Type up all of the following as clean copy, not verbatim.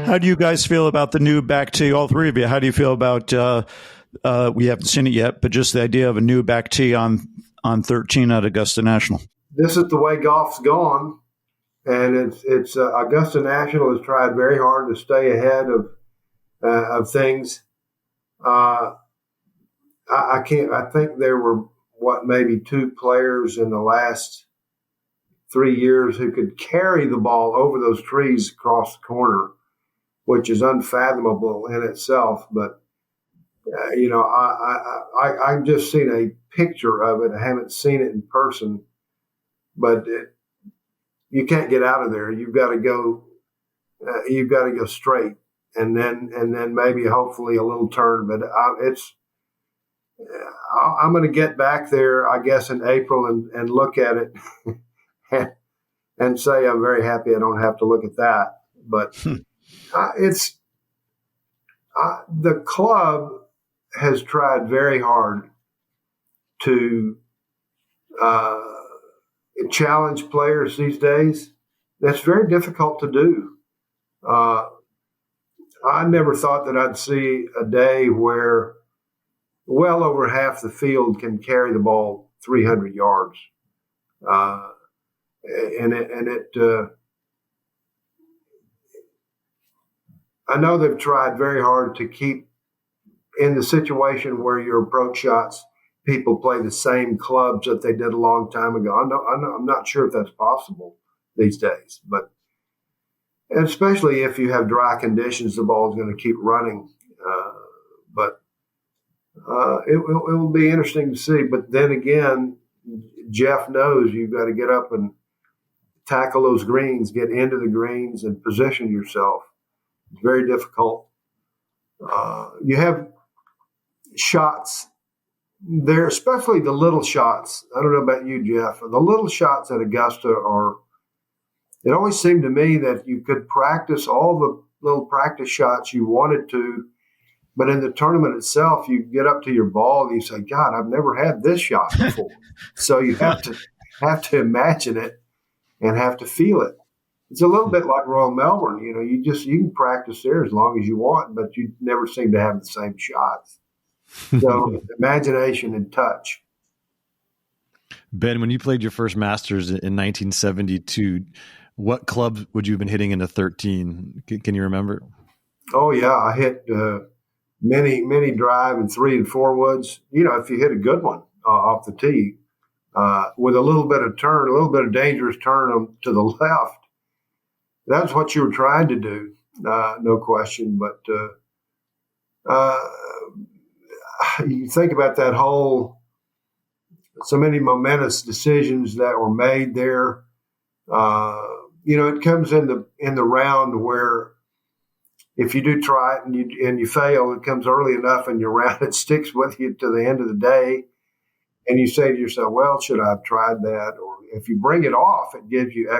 How do you guys feel about the new back tee? All three of you. How do you feel about? We haven't seen it yet, but just the idea of a new back tee on 13 at Augusta National. This is the way golf's gone, and it's Augusta National has tried very hard to stay ahead of things. I think there were maybe two players in the last 3 years who could carry the ball over those trees across the corner, which is unfathomable in itself. But I've just seen a picture of it. I haven't seen it in person, but you can't get out of there. You've got to go. You've got to go straight, and then maybe hopefully a little turn. But I'm going to get back there, I guess, in April and look at it and say I'm very happy I don't have to look at that. But the club has tried very hard to challenge players these days. That's very difficult to do. I never thought that I'd see a day where well over half the field can carry the ball 300 yards. I know they've tried very hard to keep in the situation where your approach shots, people play the same clubs that they did a long time ago. I know, I'm not sure if that's possible these days, but especially if you have dry conditions, the ball is going to keep running. It will be interesting to see. But then again, Geoff knows you've got to get up and tackle those greens, get into the greens, and position yourself. It's very difficult. You have shots there, especially the little shots. I don't know about you, Geoff. The little shots at Augusta it always seemed to me that you could practice all the little practice shots you wanted to, but in the tournament itself, you get up to your ball and you say, God, I've never had this shot before. So you have to imagine it and have to feel it. It's a little bit like Royal Melbourne. You can practice there as long as you want, but you never seem to have the same shots. So imagination and touch. Ben, when you played your first Masters in 1972, what club would you have been hitting in a 13? Can you remember? Oh, yeah. I hit many drive and 3 and 4 woods. If you hit a good one off the tee with a little bit of turn, a little bit of dangerous turn to the left, that's what you were trying to do, no question. But you think about that hole, so many momentous decisions that were made there. It comes in the round where if you do try it and you fail, it comes early enough in your round, it sticks with you to the end of the day. And you say to yourself, well, should I have tried that? Or if you bring it off, it gives you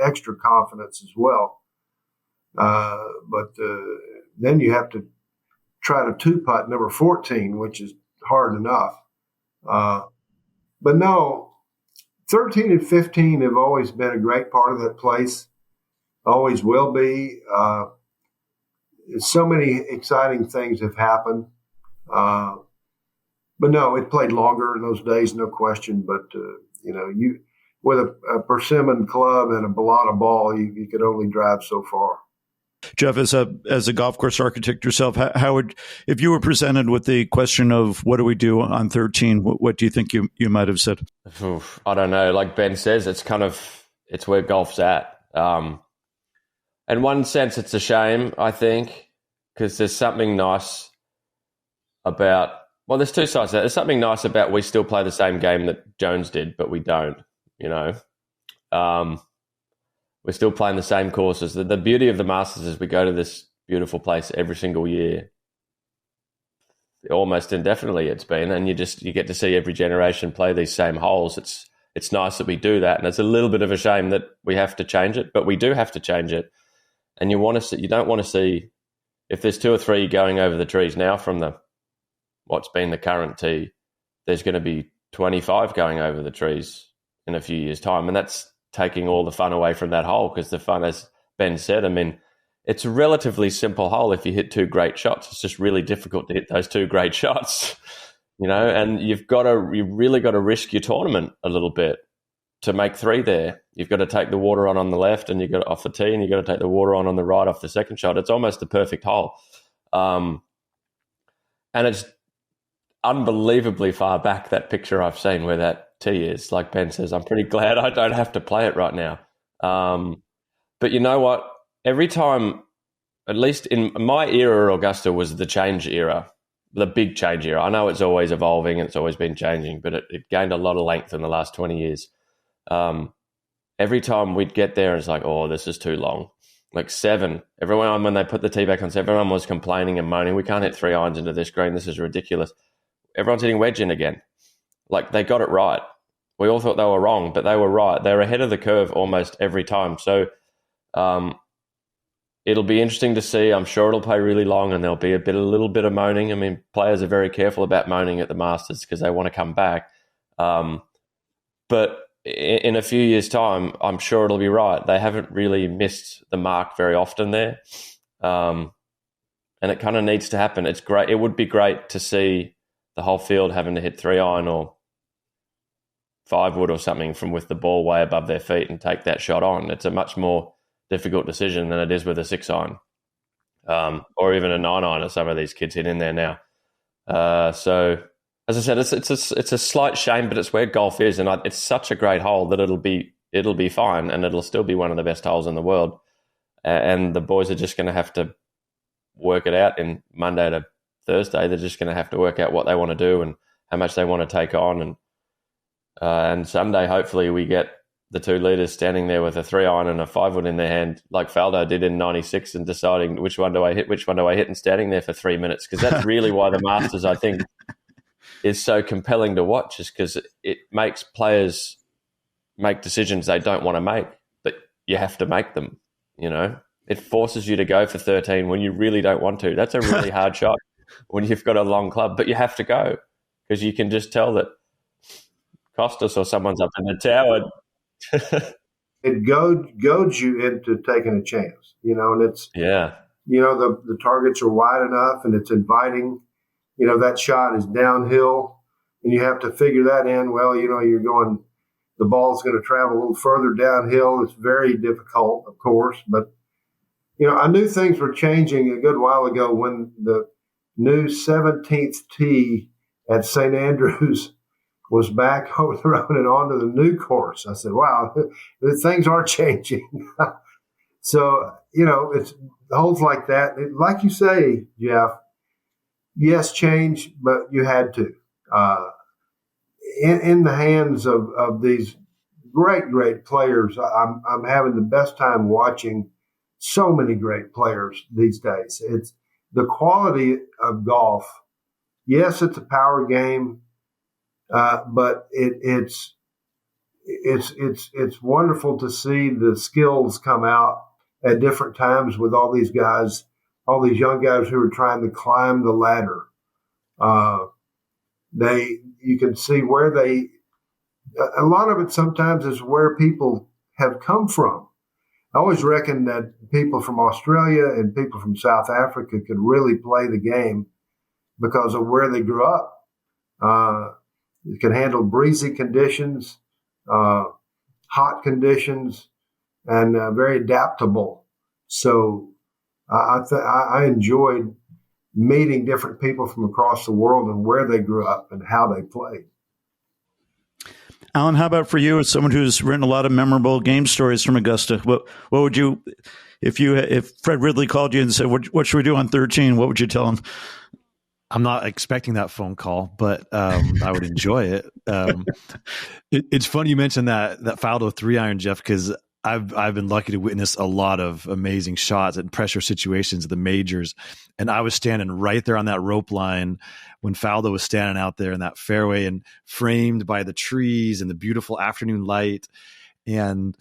extra confidence as well. But then you have to try to two-putt number 14, which is hard enough. But no, 13 and 15 have always been a great part of that place, always will be. So many exciting things have happened. But no, it played longer in those days, no question. But, you with a persimmon club and a balata ball, you could only drive so far. Geoff, as a golf course architect yourself, how would, if you were presented with the question of what do we do on 13, what do you think you might have said? Oof, I don't know. Like Ben says, it's where golf's at. In one sense, it's a shame, I think, because there's something nice about, well, there's two sides to that. There's something nice about we still play the same game that Jones did, but we don't, We're still playing the same courses. The beauty of the Masters is we go to this beautiful place every single year, almost indefinitely it's been, and you get to see every generation play these same holes. It's nice that we do that, and it's a little bit of a shame that we have to change it, but we do have to change it. And you don't want to see, if there's 2 or 3 going over the trees now from what's been the current tee, there's going to be 25 going over the trees in a few years' time, and that's taking all the fun away from that hole, because the fun, as Ben said, I mean, it's a relatively simple hole if you hit 2 great shots. It's just really difficult to hit those 2 great shots, and you really got to risk your tournament a little bit to make 3 there. You've got to take the water on the left, and you got off the tee, and you got to take the water on the right off the second shot. It's almost the perfect hole. And it's unbelievably far back, that picture I've seen where that tee is. Like Ben says, I'm pretty glad I don't have to play it right now. But you know what? Every time, at least in my era, Augusta was the change era, the big change era. I know it's always evolving and it's always been changing, but it gained a lot of length in the last 20 years. Every time we'd get there, it's like, oh, this is too long. Like 7. Everyone, when they put the tee back on, everyone was complaining and moaning, we can't hit 3 irons into this green. This is ridiculous. Everyone's hitting wedge in again. Like, they got it right. We all thought they were wrong, but they were right. They're ahead of the curve almost every time. So it'll be interesting to see. I'm sure it'll play really long, and there'll be a little bit of moaning. I mean, players are very careful about moaning at the Masters because they want to come back. But in a few years' time, I'm sure it'll be right. They haven't really missed the mark very often there. And it kind of needs to happen. It's great. It would be great to see the whole field having to hit 3 iron or 5 wood or something from with the ball way above their feet and take that shot on. It's a much more difficult decision than it is with a 6 iron, or even a 9 iron, as some of these kids hit in there now. So, as I said, it's a slight shame, but it's where golf is, and it's such a great hole that it'll be fine, and it'll still be one of the best holes in the world. And the boys are just going to have to work it out in Monday to Thursday. They're just going to have to work out what they want to do and how much they want to take on. And Sunday, hopefully, we get the 2 leaders standing there with a 3 iron and a 5 wood in their hand, like Faldo did in '96, and deciding which one do I hit, and standing there for 3 minutes. Because that's really why the Masters, I think, is so compelling to watch, is because it makes players make decisions they don't want to make, but you have to make them. It forces you to go for 13 when you really don't want to. That's a really hard shot when you've got a long club, but you have to go because you can just tell that Costas or someone's up in the tower. It goads you into taking a chance, and it's, the targets are wide enough and it's inviting, that shot is downhill and you have to figure that in. Well, the ball's going to travel a little further downhill. It's very difficult, of course, but, I knew things were changing a good while ago when the new 17th tee at St. Andrews was back overthrown and onto the new course. I said, wow, things are changing. So, it's holes like that. Like you say, Geoff, yes, change, but you had to. In the hands of these great players, I'm having the best time watching so many great players these days. It's the quality of golf. Yes, it's a power game. But it's wonderful to see the skills come out at different times with all these guys, all these young guys who are trying to climb the ladder. You can see where a lot of it sometimes is where people have come from. I always reckon that people from Australia and people from South Africa could really play the game because of where they grew up. It can handle breezy conditions, hot conditions, and very adaptable. So I enjoyed meeting different people from across the world and where they grew up and how they played. Alan, how about for you, as someone who's written a lot of memorable game stories from Augusta? What would you, if Fred Ridley called you and said, "What should we do on 13?" What would you tell him? I'm not expecting that phone call, but I would enjoy it. It's funny you mentioned that Faldo 3 iron, Geoff, because I've been lucky to witness a lot of amazing shots and pressure situations at the majors, and I was standing right there on that rope line when Faldo was standing out there in that fairway and framed by the trees and the beautiful afternoon light. And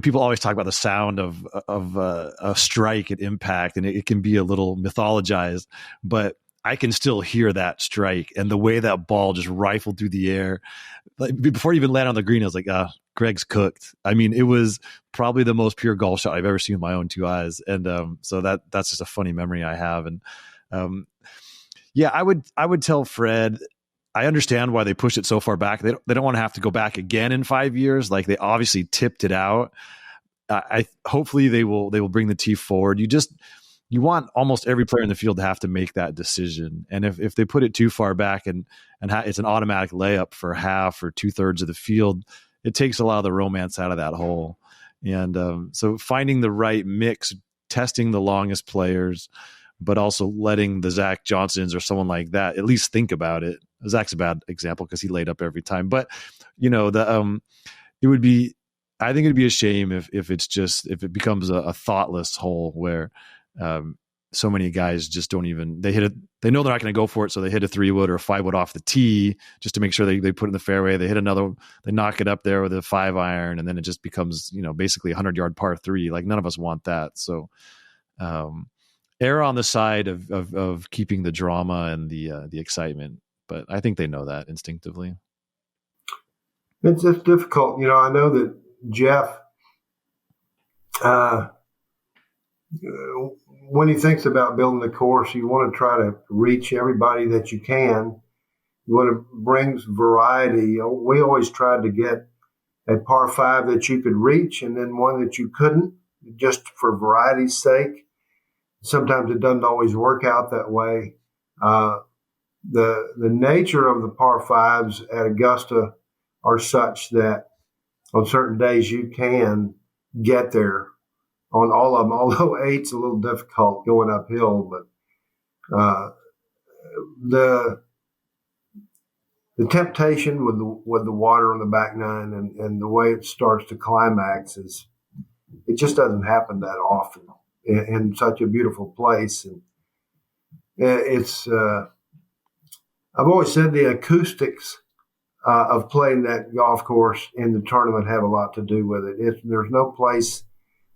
people always talk about the sound of a strike at impact, and it can be a little mythologized, but I can still hear that strike and the way that ball just rifled through the air. Like, before you even land on the green, I was like, Greg's cooked. I mean, it was probably the most pure golf shot I've ever seen with my own two eyes. And so that's just a funny memory I have. And yeah, I would tell Fred, I understand why they pushed it so far back. They don't want to have to go back again in 5 years. Like, they obviously tipped it out. Hopefully they will bring the tee forward. You want almost every player in the field to have to make that decision. And if they put it too far back and it's an automatic layup for half or 2/3 of the field, it takes a lot of the romance out of that hole. And so finding the right mix, testing the longest players, but also letting the Zach Johnsons or someone like that at least think about it. Zach's a bad example because he laid up every time. But, it would be, I think it'd be a shame if it becomes a thoughtless hole where so many guys just don't even, they know they're not going to go for it. So they hit a 3-wood or a 5-wood off the tee just to make sure they put it in the fairway. They hit another, they knock it up there with a 5-iron, and then it just becomes, basically a 100-yard par 3. Like, none of us want that. So, err on the side of keeping the drama and the excitement. But I think they know that instinctively. It's difficult. I know that Geoff, when he thinks about building the course, you want to try to reach everybody that you can. You want to bring variety. We always tried to get a par 5 that you could reach and then one that you couldn't, just for variety's sake. Sometimes it doesn't always work out that way. The nature of the par 5s at Augusta are such that on certain days you can get there on all of them, although 8's a little difficult going uphill. But the temptation with the water on the back nine and the way it starts to climax it just doesn't happen that often in such a beautiful place. And it's I've always said the acoustics of playing that golf course in the tournament have a lot to do with it. There's no place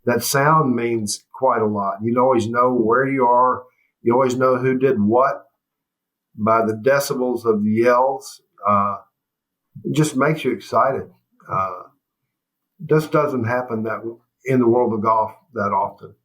that sound means quite a lot. You always know where you are. You always know who did what by the decibels of the yells. It just makes you excited. This doesn't happen that in the world of golf that often.